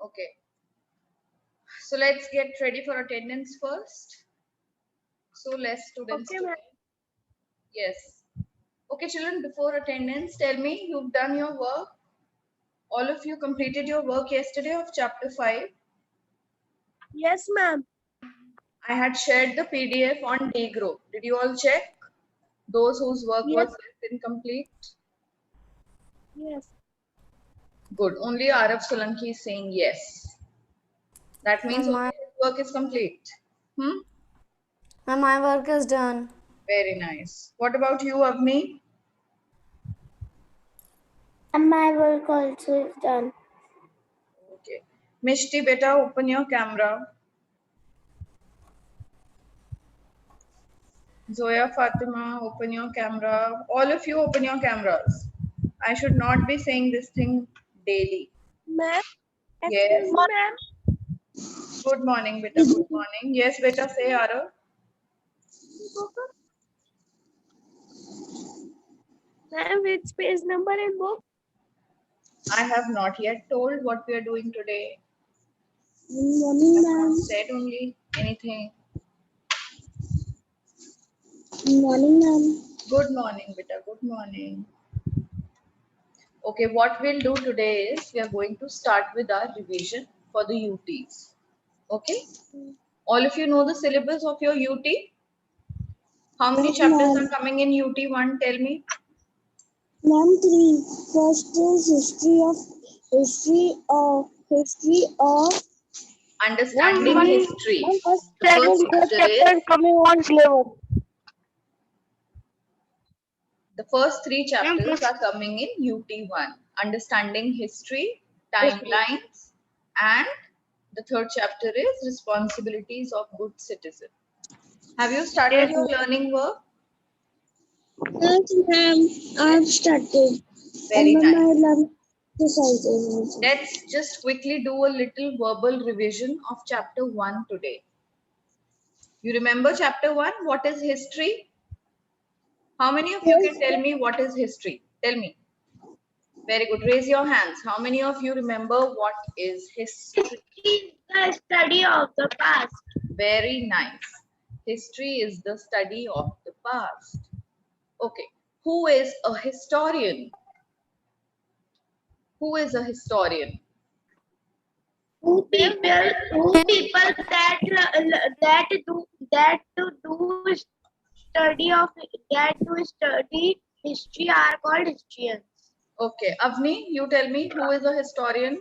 Okay. So let's get ready for attendance first. So less students Okay, today. ma'am. Yes. Okay, children, before attendance, tell me you've done your work. All of you completed your work yesterday of chapter 5. Yes, ma'am. I had shared the PDF on D group. Did you all check? Those whose work was Yes. left incomplete? Yes. Good. Only Arab Solanki is saying yes. That means And only my his work is complete. work is done. Very nice. What about you, Avni? And my work also is done. Okay. Mishti, beta, open your camera. Zoya, Fatima, open your camera. All of you open your cameras. I should not be saying this thing daily. Ma'am. Yes. Excuse me, ma'am. Good morning, beta. Good morning. Yes, beta, say Arav. Ma'am, which page number in book? I have not yet told what we are doing today. Good morning, I have ma'am. not said only anything. Good morning, ma'am. Good morning, beta. Good morning. Okay, what we'll do today is we are going to start with our revision for the UTs. Okay? All of you know the syllabus of your UT? How many Yes, chapters ma'am. are coming in UT 1? Tell me. Ma'am, 3. First is history of Understanding history. Ma'am, first The first chapter is, coming on flavor. the first 3 Ma'am, chapters first. are coming in UT 1. Understanding history, timelines, and the third chapter is responsibilities of good citizen. Have you started your learning work? Yes, ma'am. I've started. Very And nice. my lunch exercises. Let's just quickly do a little verbal revision of chapter 1 today. You remember chapter 1? What is history? How many of you can tell me what is history? Tell me. Very good. Raise your hands. How many of you remember what is history? The study of the past. Very nice. History is the study of the past. Okay. Who is a historian? Who is a historian? Who people that do study of that do study history are called historians. Okay. Avni, you tell me who is a historian?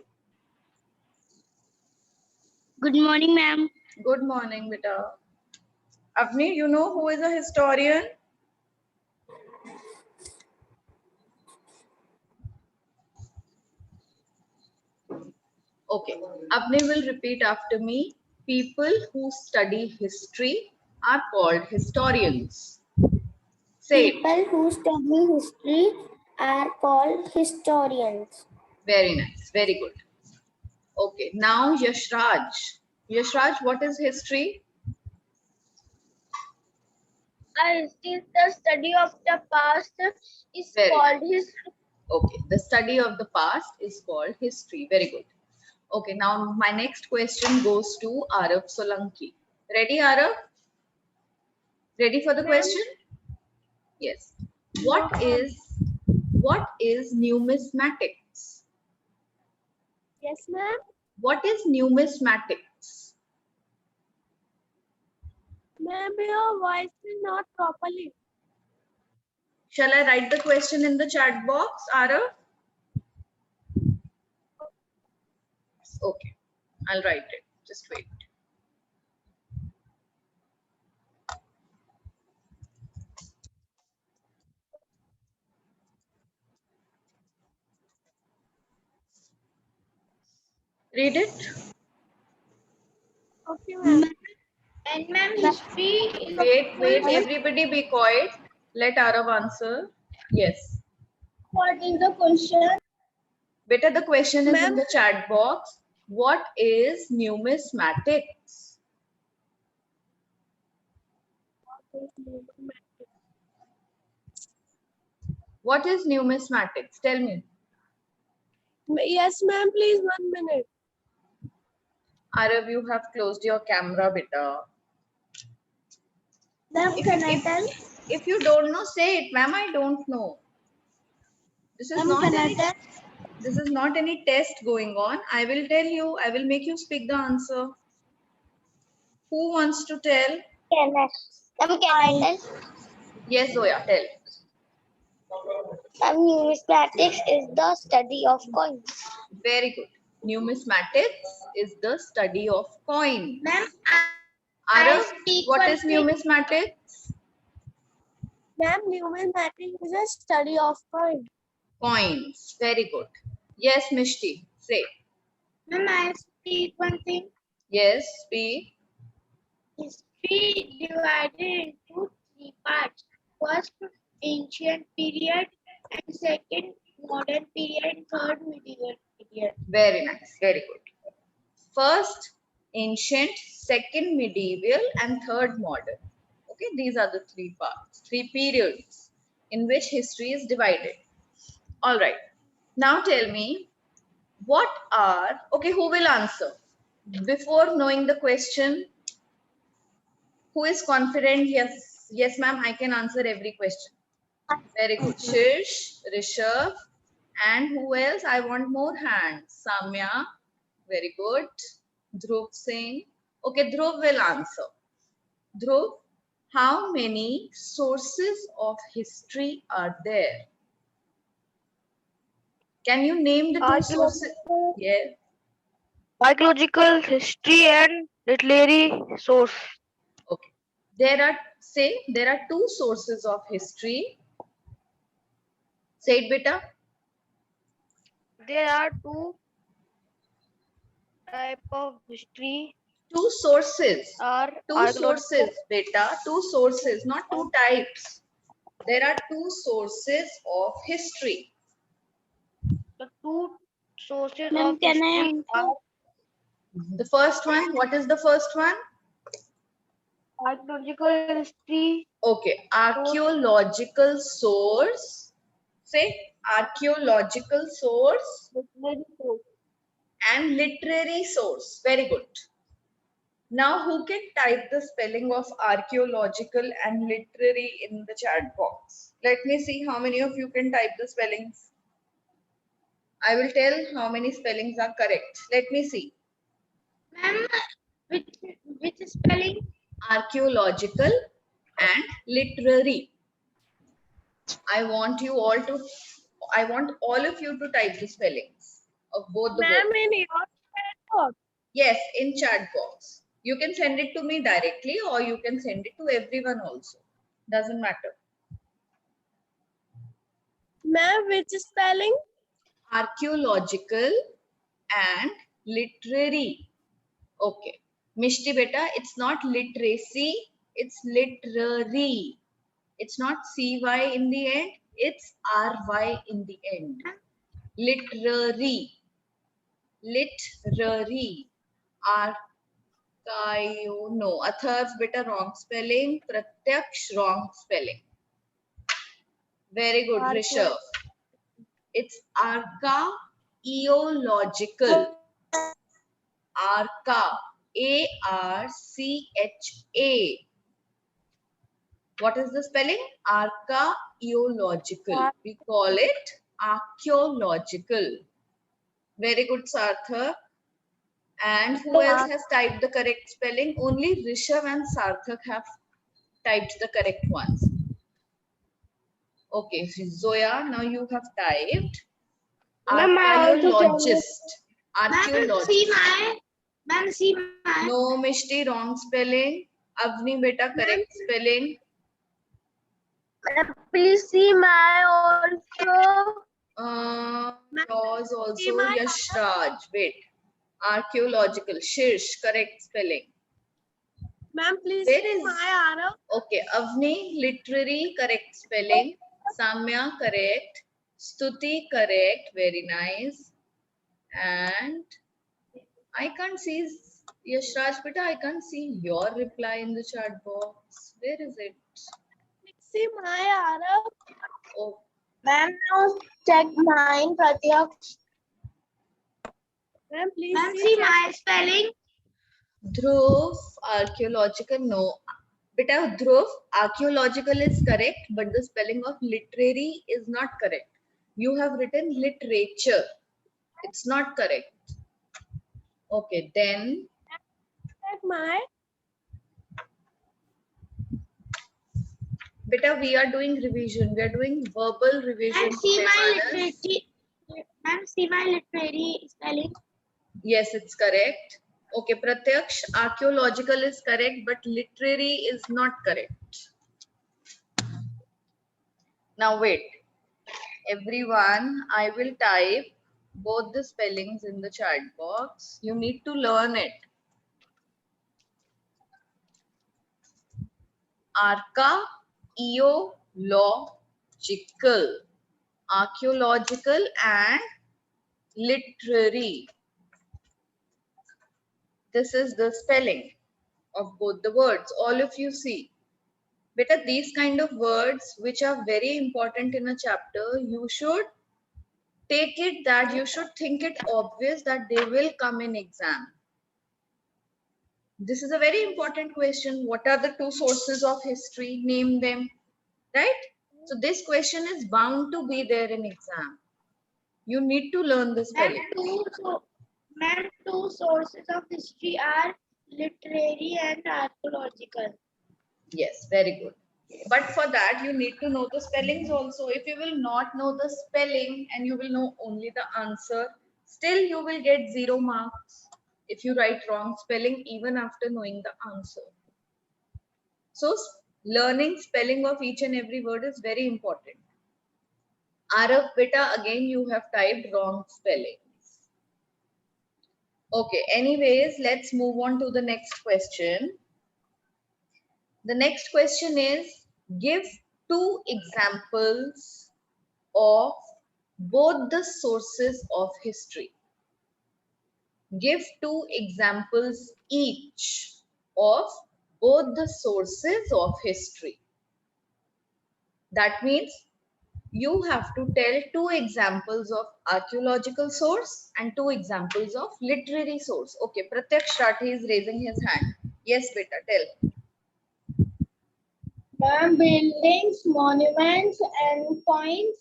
Good morning, ma'am. Good morning, beta. Avni, you know who is a historian? Okay. Avni will repeat after me. People who study history are called historians. Say it. People who study history are called historians. Very nice. Very good. Okay. Now Yashraj. Yashraj, what is history? History is the study of the past is Very called nice. history. Okay. The study of the past is called history. Very good. Okay. Now my next question goes to Arav Solanki. Ready, Arav? Ready for the question? Yes. What is numismatics? Yes, ma'am. What is numismatics? Ma'am, your voice is not properly. Shall I write the question in the chat box, Arav? Okay, I'll write it. Just wait. Read it. Okay, ma'am. And ma'am, history is Wait, everybody be quiet. Let Arav answer. Yes. What is the question? Better the question is in Ma'am. the chat box. What is numismatics? What is numismatics? Tell me. Yes, ma'am. Please 1 minute. Arav, you have closed your camera, beta. Ma'am, If can you, I tell? if you don't know, say it, ma'am. I don't know. This is Ma'am, not can I any. tell? This is not any test going on. I will tell you. I will make you speak the answer. Who wants to tell? Can I? Ma'am, can I tell? Yes, Zoya, tell. Ma'am, numismatics is the study of coins. Very good. Numismatics is the study of coin. Ma'am, Arav, speak what one is thing. numismatics? Ma'am, numismatics is a study of coins. Coins. Very good. Yes, Mishti, say. Ma'am, I speak one thing. Yes, speak. History divided into three parts. First, ancient period, and second, modern period, and third, medieval period. Very nice. Very good. First, ancient, second, medieval, and third, modern. Okay, these are the three parts, three periods in which history is divided. All right. Now tell me, what are, okay, who will answer? Before knowing the question, who is confident? Yes, yes, ma'am, I can answer every question. Very good. Shirsh, Rishabh, and who else? I want more hands. Samya, very good. Dhruv Singh. Okay, Dhruv will answer. Dhruv, how many sources of history are there? Can you name the two sources? Yes. Archaeological, history, and literary source. Okay. There are two sources of history. Say it, beta. There are two types of history. Two sources. Are Two archaeological. sources, beta. Two sources, not two types. There are two sources of history. The two sources of history are The first one, what is the first one? archaeological history. Okay, archaeological source. Say archaeological source Literary source. and literary source. Very good. Now, who can type the spelling of archaeological and literary in the chat box? Let me see how many of you can type the spellings. I will tell how many spellings are correct. Let me see. Ma'am, which spelling? Archaeological and literary. I want all of you to type the spellings of both the Ma'am, words. in your box. Yes, in chat box. You can send it to me directly or you can send it to everyone also. Doesn't matter. Ma'am, which spelling? Archaeological and literary. Okay. Mishti beta, it's not literacy, it's literary. It's not CY in the end, it's RY in the end. Literary. Literary. No. Atharv beta wrong spelling. Pratyaksh wrong spelling. Very good, Rishabh. It's archaeological. Archa. ARCHA. What is the spelling? Archaeological. We call it archaeological. Very good, Sarthak. And who else has typed the correct spelling? Only Rishabh and Sarthak have typed the correct ones. Okay, so Zoya, now you have typed archaeologist. Archaeologist. Ma'am, see my. No, Mishti, wrong spelling. Avni beta, correct spelling. Please see my also. Yours also, Yashraj. Wait. Archaeological. Shirsh, correct spelling. Ma'am, please Where see is- my Arav. Okay, Avni, literary, correct spelling. Samya, correct. Stuti, correct. Very nice. And I can't see, Yashraj beta, I can't see your reply in the chat box. Where is it? See my Arav. Oh, Ma'am, now check mine, Pratyaksh. Ma'am, please see my spelling. Dhruv, archaeological, no. Beta, Dhruv, archaeological is correct, but the spelling of literary is not correct. You have written literature. It's not correct. Okay, then My beta, we are doing revision. We are doing verbal revision. and see my Manas. literary. Ma'am, see my literary spelling. Yes, it's correct. Okay, Pratyaksh, archaeological is correct, but literary is not correct. Now wait, everyone, I will type both the spellings in the chat box. You need to learn it. Archaeological, archaeological and literary. This is the spelling of both the words. All of you see. Beta, these kind of words which are very important in a chapter, you should take it that you should think it obvious that they will come in exam. This is a very important question. What are the two sources of history? Name them, right? So this question is bound to be there in exam. You need to learn the spelling. Ma'am, two sources of history are literary and archaeological. Yes, very good. But for that, you need to know the spellings also. If you will not know the spelling and you will know only the answer, still you will get 0 marks if you write wrong spelling even after knowing the answer. So learning spelling of each and every word is very important. Arav, beta, again you have typed wrong spellings. Okay, anyways, let's move on to the next question. The next question is, give 2 examples of both the sources of history. Give 2 examples each of both the sources of history. That means you have to tell 2 examples of archaeological source and 2 examples of literary source. Okay, Pratyaksha Rathi is raising his hand. Yes, beta, tell. Ma'am, buildings, monuments, and coins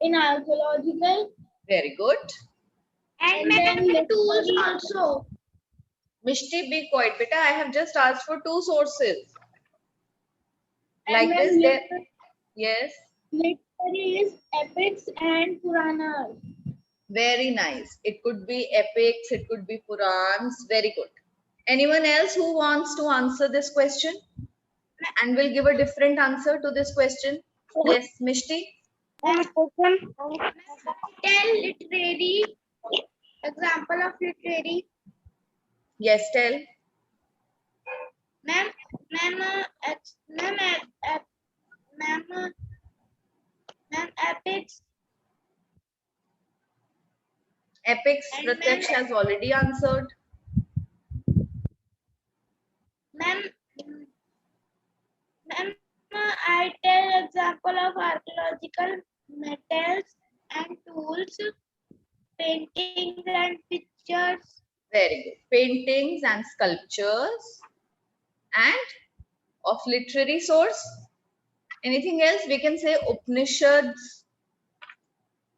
in archaeological. Very good. And then tools also. Mishti, be quiet, beta. I have just asked for 2 sources. And Like this, there. Yes. literary is epics and Puranas. Very nice. It could be epics, it could be Purans. Very good. Anyone else who wants to answer this question and will give a different answer to this question? Yes, Mishti. Tell literary example of literary. Yes, tell. Ma'am, epics. Epics, And Pratyaksh has already answered. Ma'am, I tell example of archaeological metals and tools, paintings and pictures. Very good. Paintings and sculptures and of literary source. Anything else? We can say Upanishads.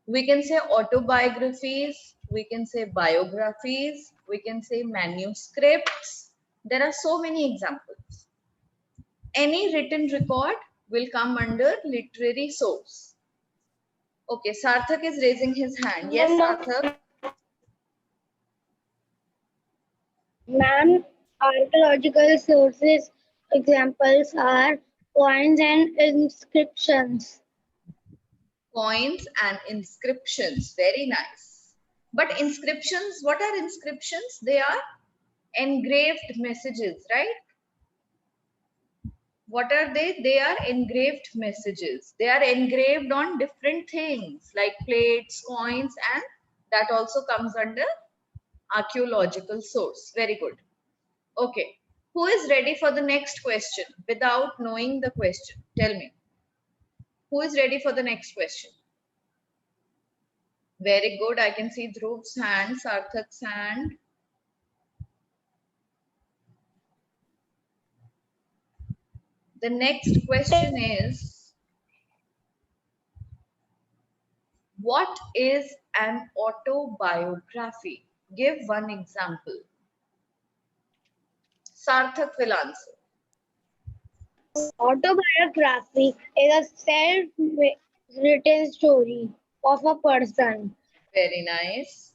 We can say autobiographies. We can say biographies. We can say manuscripts. There are so many examples. Any written record will come under literary source. Okay, Sarthak is raising his hand. Yes, Sarthak. Ma'am, archaeological sources examples are coins and inscriptions. Coins and inscriptions. Very nice. But inscriptions, what are inscriptions? They are engraved messages, right? What are they? They are engraved messages. They are engraved on different things like plates, coins, and that also comes under archaeological source. Very good. Okay. Who is ready for the next question without knowing the question? Tell me. Who is ready for the next question? Very good. I can see Dhruv's hand, Sarthak's hand. The next question is, what is an autobiography? Give one example. Sarthak will answer. Autobiography is a self-written story of a person. Very nice.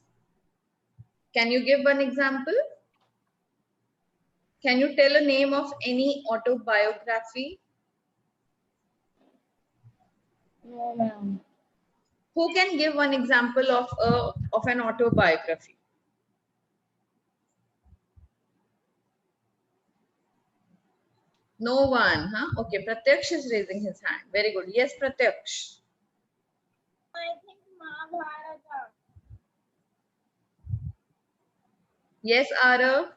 Can you give one example? Can you tell a name of any autobiography? No, ma'am. Who can give one example of an autobiography? No one, huh? Okay, Pratyaksh is raising his hand. Very good. Yes, Pratyaksh. I think Mahabharata. Yes, Arav.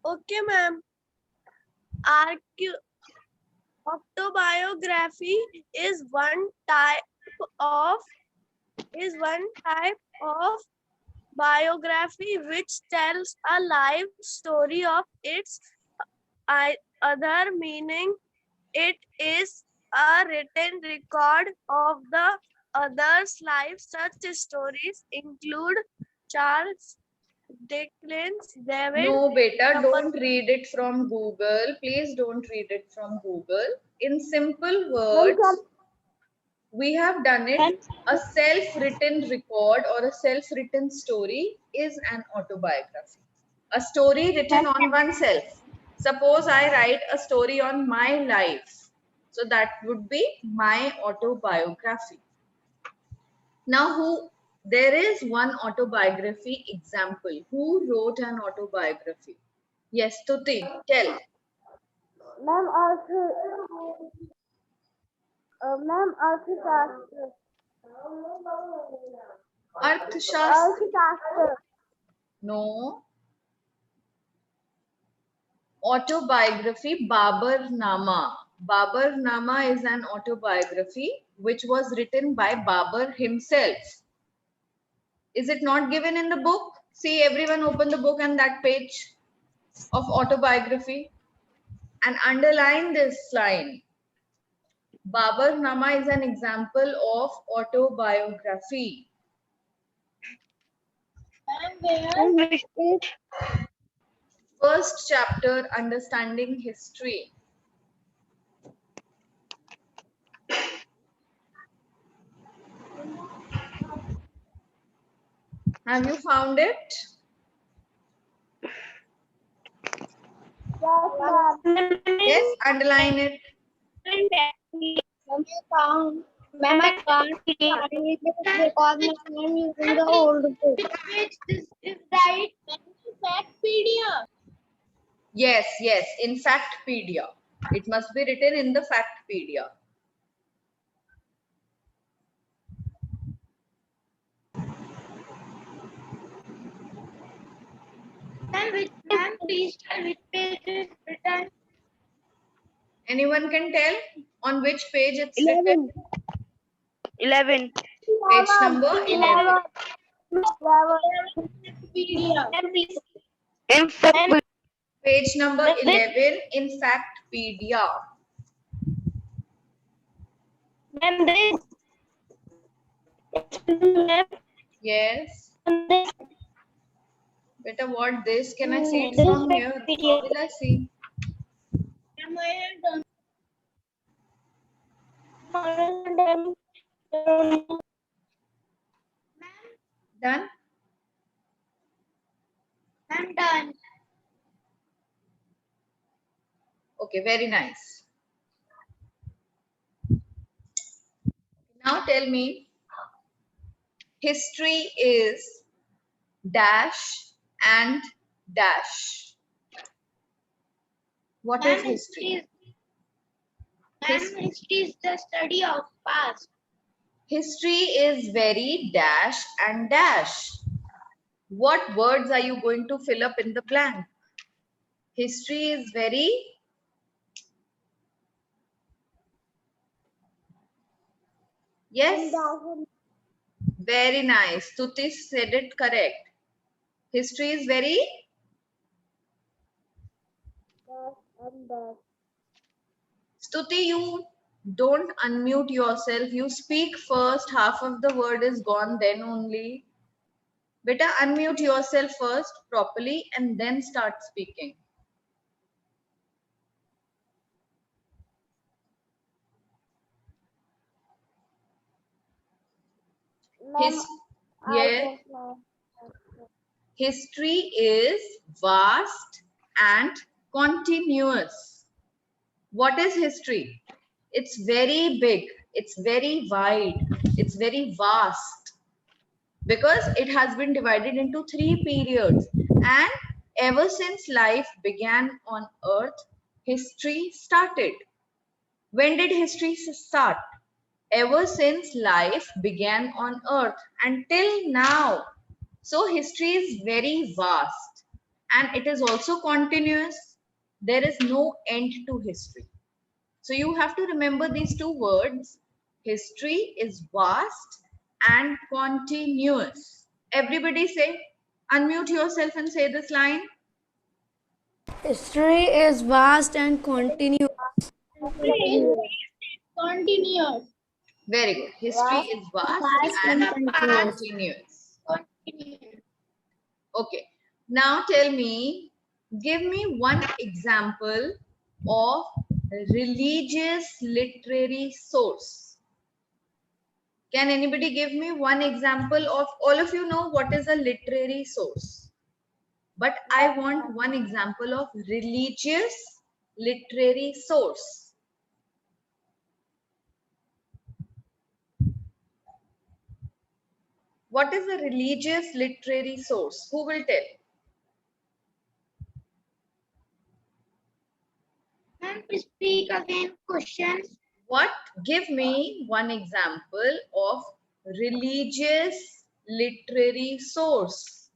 Okay, ma'am. Autobiography is one type of biography which tells a life story of its other, meaning it is a written record of the other's life. Such stories include Charles Dickens, David No, beta, Copperfield. don't read it from Google. Please don't read it from Google. In simple words, we have done it. A self-written record or a self-written story is an autobiography. A story written on oneself. Suppose I write a story on my life. So that would be my autobiography. Now, there is one autobiography example. Who wrote an autobiography? Yes, Tuti, tell. Ma'am, Arthashastra. Arthashastra. Arthashastra. No. Autobiography, Babar Nama. Babar Nama is an autobiography which was written by Babar himself. Is it not given in the book? See, everyone open the book and that page of autobiography and underline this line. Babar Nama is an example of autobiography. First chapter, Understanding History. Have you found it? Yes, underline it. Ma'am, I can't find it because I'm using the old book. This is right. Factpedia. Yes, yes, in Factpedia. It must be written in the Factpedia. Ma'am, please tell which page is written. Anyone can tell on which page it's written? 11. Page number 11. Page number 11 in Factpedia. Yes. Beta, what this? Can I see it from here? How will I see? Done? I'm done. Okay, very nice. Now tell me, history is dash and dash. What is history? History is the study of past. History is very dash and dash. What words are you going to fill up in the blank? History is very yes. Very nice. Tuti said it correct. History is very I'm back. Stuti, you don't unmute yourself. You speak first. Half of the word is gone, then only. Beta, unmute yourself first properly and then start speaking. Ma'am, I Yes. just now. History is vast and continuous. What is history? It's very big, it's very wide, it's very vast because it has been divided into 3 periods. And ever since life began on earth, history started. When did history start? Ever since life began on earth until now. So history is very vast and it is also continuous. There is no end to history. So you have to remember these 2 words. History is vast and continuous. Everybody say, unmute yourself and say this line. History is vast and continuous. Continuous. Very good. History is vast and continuous. Continuous. Okay. Now tell me, give me one example of religious literary source. Can anybody give me one example of, all of you know what is a literary source, but I want one example of religious literary source. What is a religious literary source? Who will tell? Ma'am, speak again questions. What? Give me one example of religious literary source.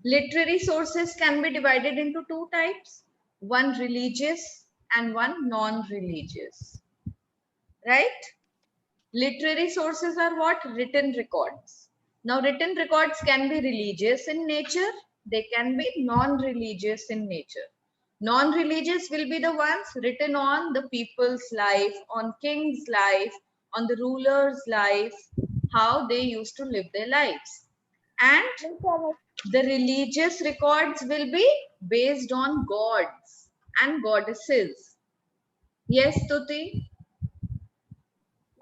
Literary sources can be divided into 2 types, one religious and one non-religious, right? Literary sources are what? Written records. Now, written records can be religious in nature, they can be non-religious in nature. Non-religious will be the ones written on the people's life, on king's life, on the ruler's life, how they used to live their lives. And the religious records will be based on gods and goddesses. Yes, Tuti?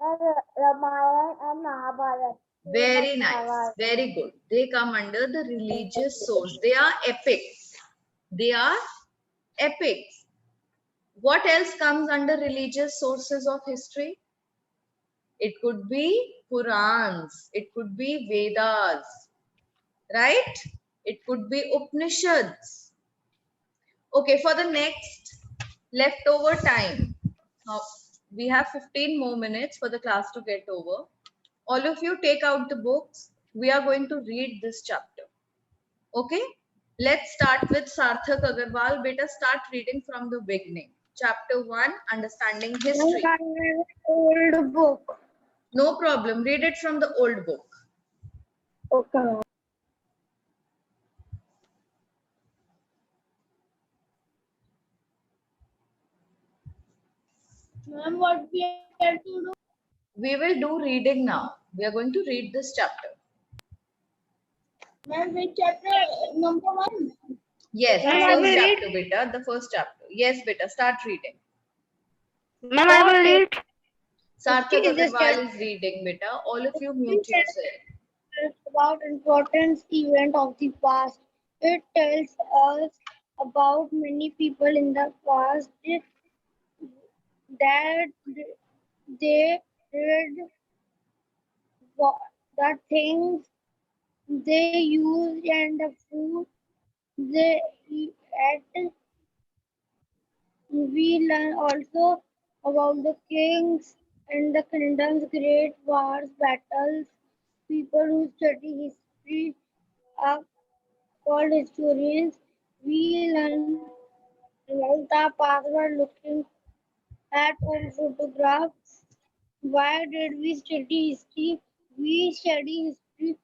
Ramayana and Mahabharata. Very nice. Very good. They come under the religious source. They are epics. They are epics. What else comes under religious sources of history? It could be Purans. It could be Vedas. Right? It could be Upanishads. Okay, for the next leftover time, now we have 15 more minutes for the class to get over. All of you take out the books. We are going to read this chapter. Okay? Let's start with Sarthak Agarwal. Beta, start reading from the beginning. Chapter 1, Understanding History. Old book. No problem. Read it from the old book. Okay. Ma'am, what we have to do? We will do reading now. We are going to read this chapter. Ma'am, which chapter? Number 1. Yes, the Ma'am, I first will read. chapter, beta. The first chapter. Yes, beta. Start reading. Ma'am, I will read. Sarthak Is this Agarwal is reading, beta. All of you mute yourself. about important event of the past. It tells us about many people in the past that they did the things they used and the food they ate. We learn also about the kings and the kingdoms, great wars, battles. People who study history are called historians. We learn about the past by looking at old photographs. Why did we study history? We study history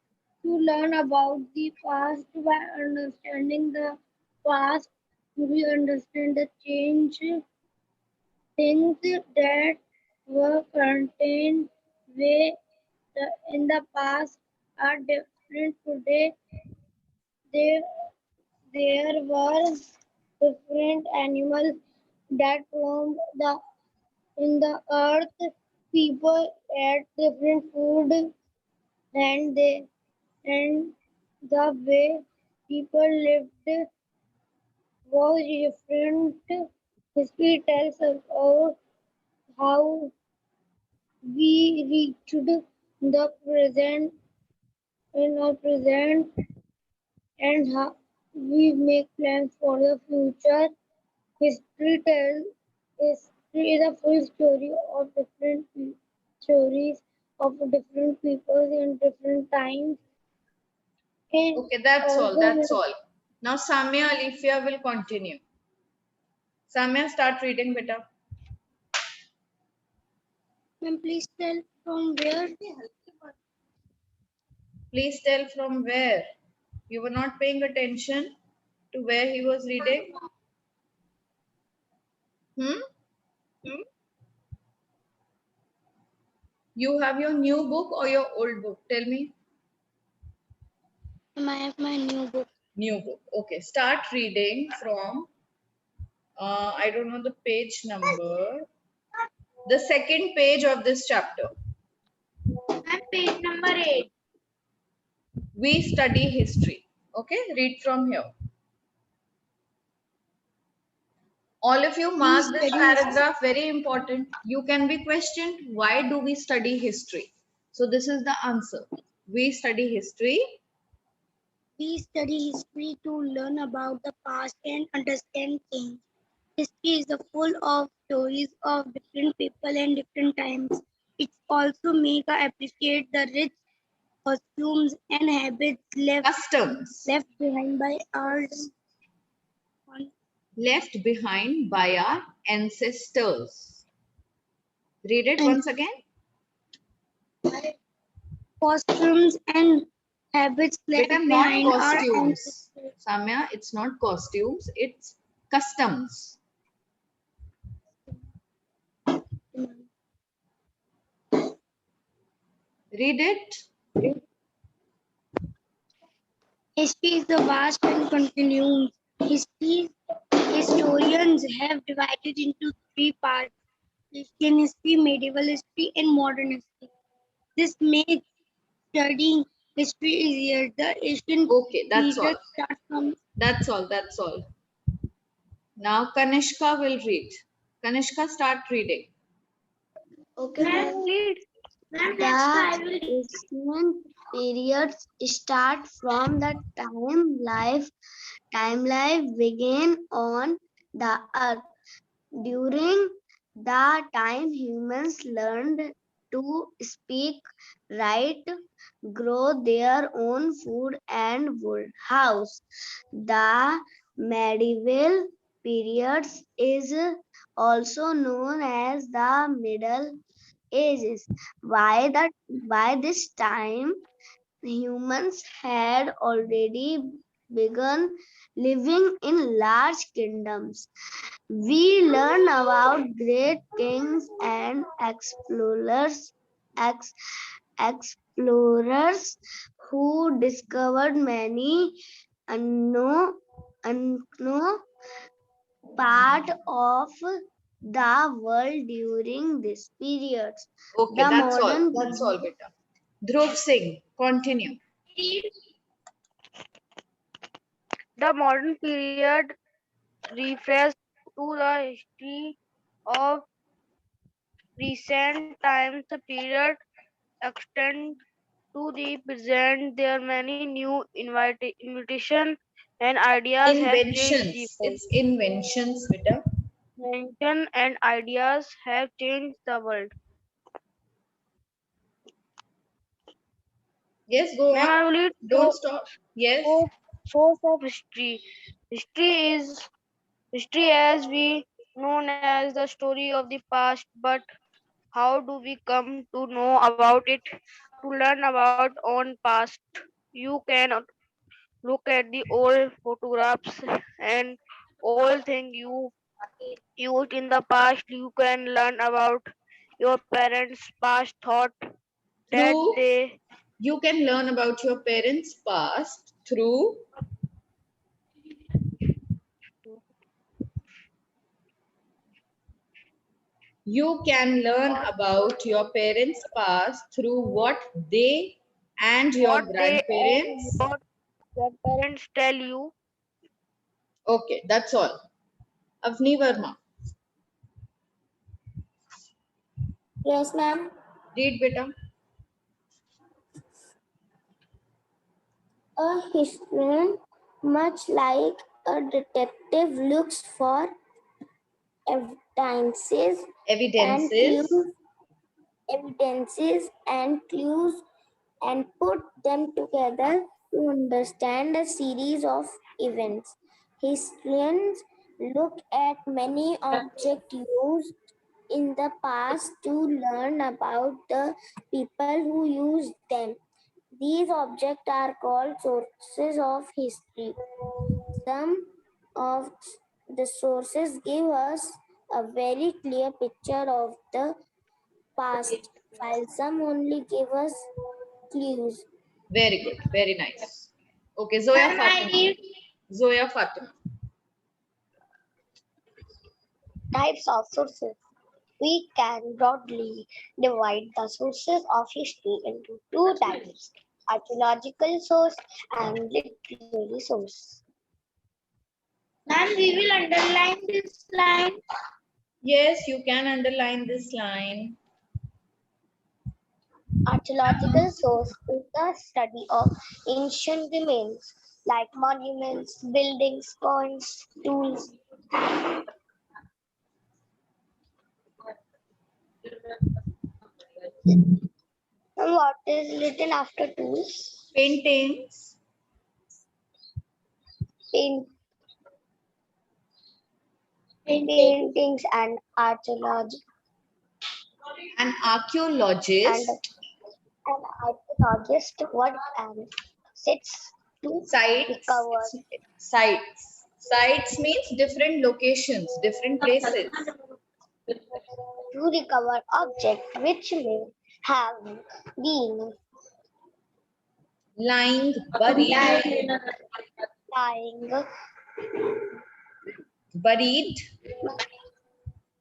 To learn about the past, by understanding the past, we understand the change things that were contained way in the past are different today. There, there were different animals that roamed in the earth. People ate different food, and and the way people lived was different. History tells us about how we reached the present in our present and how we make plans for the future. History tells history is a full story of stories of different peoples in different times. And Okay, that's all. also, That's all. Now Samya Alifia will continue. Samya, start reading, beta. ma'am, please tell from where. Please tell from where. You were not paying attention to where he was reading. Hmm? You have your new book or your old book? Tell me. I have my new book. New book. Okay, start reading from, I don't know the page number, the second page of this chapter. And page number 8. We study history. Okay, read from here. All of you mark this paragraph, very important. You can be questioned, why do we study history? So this is the answer. We study history. We study history to learn about the past and understand change. History is full of stories of different people and different times. It also makes us appreciate the rich costumes and habits Customs left behind by our left behind by our ancestors. Read it once again. costumes and habits left Beta, not behind our costumes. ancestors. Samya, it's not costumes, it's customs. Read it. History is a vast and continuum. Historians have divided into three parts: Christian history, medieval history, and modern history. This makes studying history easier. The ancient Okay, that's all. period starts from That's all. That's all. Now Kanishka will read. Kanishka, start reading. okay, ma'am. The ancient periods start from the time life began on the earth. During the time humans learned to speak, write, grow their own food and build house. The medieval periods is also known as the Middle Ages. By this time humans had already begun living in large kingdoms. We learn about great kings and ex- explorers who discovered many unknown, unknown part of the world during this period. Okay, The that's all. modern That's all, beta. Dhruv Singh, continue. The modern period refers to the history of recent times. The period extends to the present. There are many new invitation and ideas have changed the Inventions. world. It's inventions, beta. Invention and ideas have changed the world. Yes, go Ma'am, on. I will read Don't stop. Yes. source of history. History as we known as the story of the past, but how do we come to know about it? To learn about on past You can look at the old photographs and all things you used in the past. You can learn about your parents' past thought that Through, they you can learn about your parents' past through. You can learn about your parents' past through what they and your what they and grandparents. your parents tell you. Okay, that's all. Avni Verma, Yes, ma'am. read beta. A historian, much like a detective, looks for evidences and Evidences. clues, and put them together to understand a series of events. Historians look at many objects used in the past to learn about the people who used them. These objects are called sources of history. Some of the sources give us a very clear picture of the past, while some only give us clues. Very good, very nice. Okay, Zoya Fatima. Zoya Fatima. Types of sources. We can broadly divide the sources of history into two types, archaeological source and literary source. Ma'am, we will underline this line. Yes, you can underline this line. Archaeological source is the study of ancient remains like monuments, buildings, coins, tools. And what is written after tools? Paintings. Paintings and archaeology An and archaeologist an archaeologist work and sits to recover sites means different locations, different places. objects which may have been Lying lying buried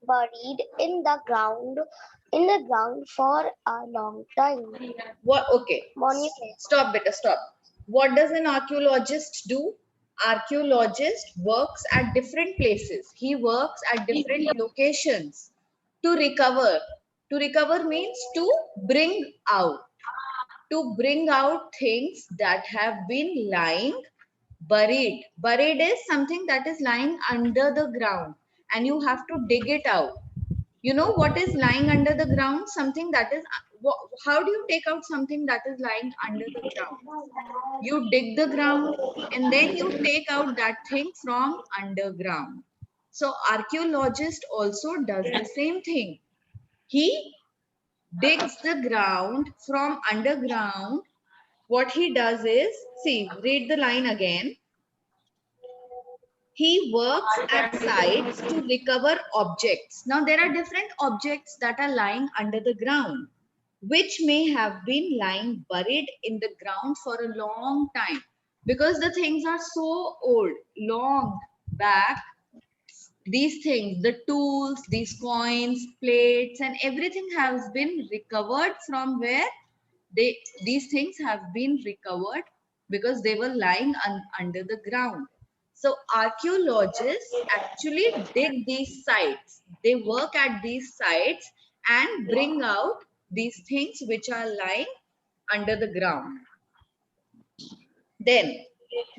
buried in the ground for a long time. what? Okay, Monument. stop beta, stop. What does an archaeologist do? Archaeologist works at different places. He works at different locations to recover. To recover means to bring out. To bring out things that have been lying buried. Buried is something that is lying under the ground and you have to dig it out. You know what is lying under the ground? Something that is, how do you take out something that is lying under the ground? You dig the ground and then you take out that thing from underground. So archaeologist also does the same thing. He digs the ground from underground. What he does is, see, read the line again. He works at sites to recover objects. Now, there are different objects that are lying under the ground, which may have been lying buried in the ground for a long time because the things are so old, long back. These things, the tools, these coins, plates, and everything has been recovered from where these things have been recovered because they were lying under the ground. So archaeologists actually dig these sites. They work at these sites and bring out these things which are lying under the ground. Then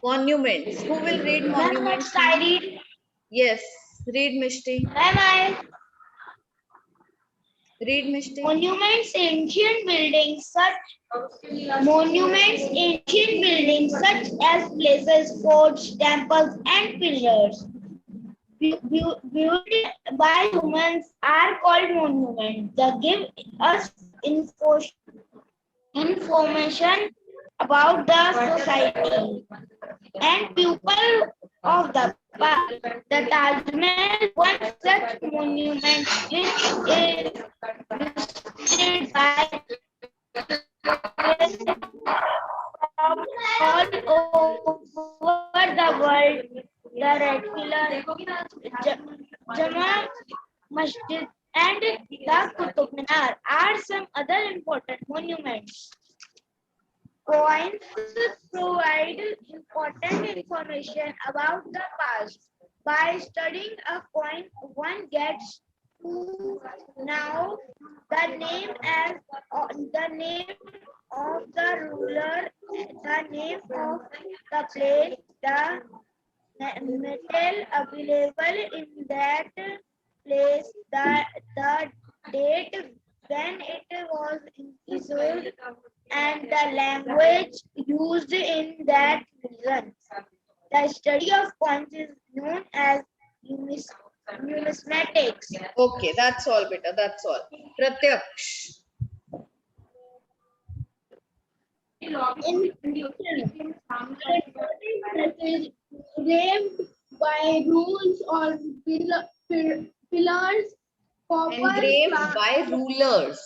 monuments. Who will read monuments now? Yes, read Mishti. Read Mishti. Monuments, ancient buildings such as places, forts, temples, and pillars built by humans are called monuments. They give us information about the society and people of the past. The Taj Mahal, one such monument, which is visited by all over the world. The Red Pillar, Jama Masjid, and the Qutub Minar are some other important monuments. Coins provide important information about the past. By studying a coin, one gets to know the name the name of the ruler, the name of the place, the metal available in that place, the date when it was issued, and the language used in that region. The study of coins is known as numismatics. Okay, that's all, beta. That's all. Pratyaksh. In engraved by rules or pillars, copper Engraved by rulers.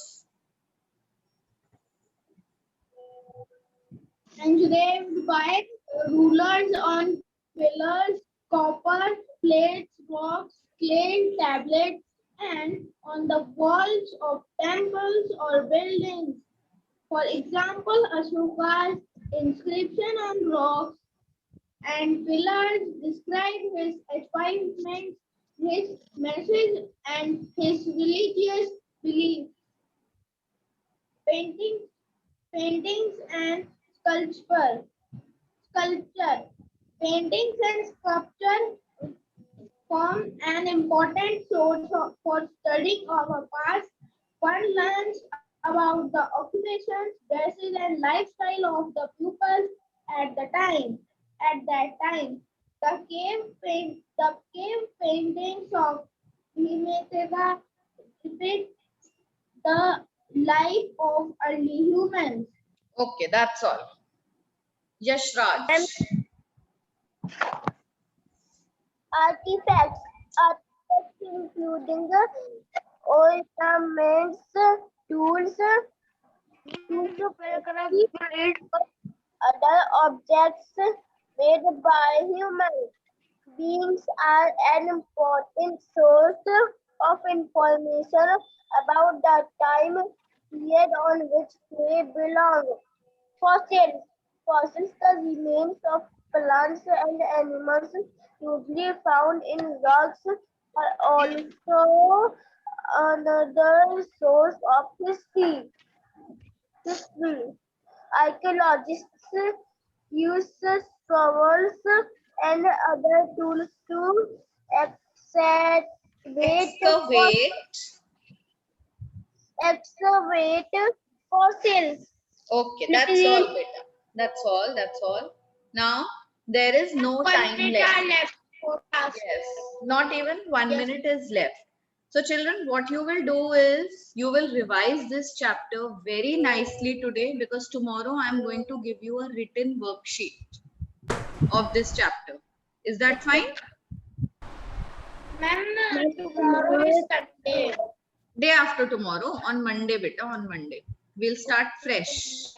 engraved by rulers on pillars, copper plates, rocks, clay tablets, and on the walls of temples or buildings. For example, Ashoka's inscription on rocks and pillars describe his achievements, his message, and his religious beliefs. Paintings and sculpture. Paintings and sculpture form an important source for studying our past. One learns about the occupations, dresses, and lifestyle of the pupils at the time. At that time, the cave paintings of Himetega depict the life of early humans. Okay, that's all. Yashraj. Artifacts including ornaments, tools, Paragraph read. other objects made by human beings are an important source of information about the time period on which they belong. Fossils. Fossils, the remains of plants and animals usually found in rocks, are also another source of history. Archaeologists use shovels and other tools to excavate fossils. Okay, that's all, beta. That's all. That's all. Now there is no time left. Yes, not even 1 minute is left. So children, what you will do is you will revise this chapter very nicely today, because tomorrow I am going to give you a written worksheet of this chapter. Is that fine? Ma'am, tomorrow is Sunday. Day after tomorrow, on Monday, beta, on Monday. We'll start fresh.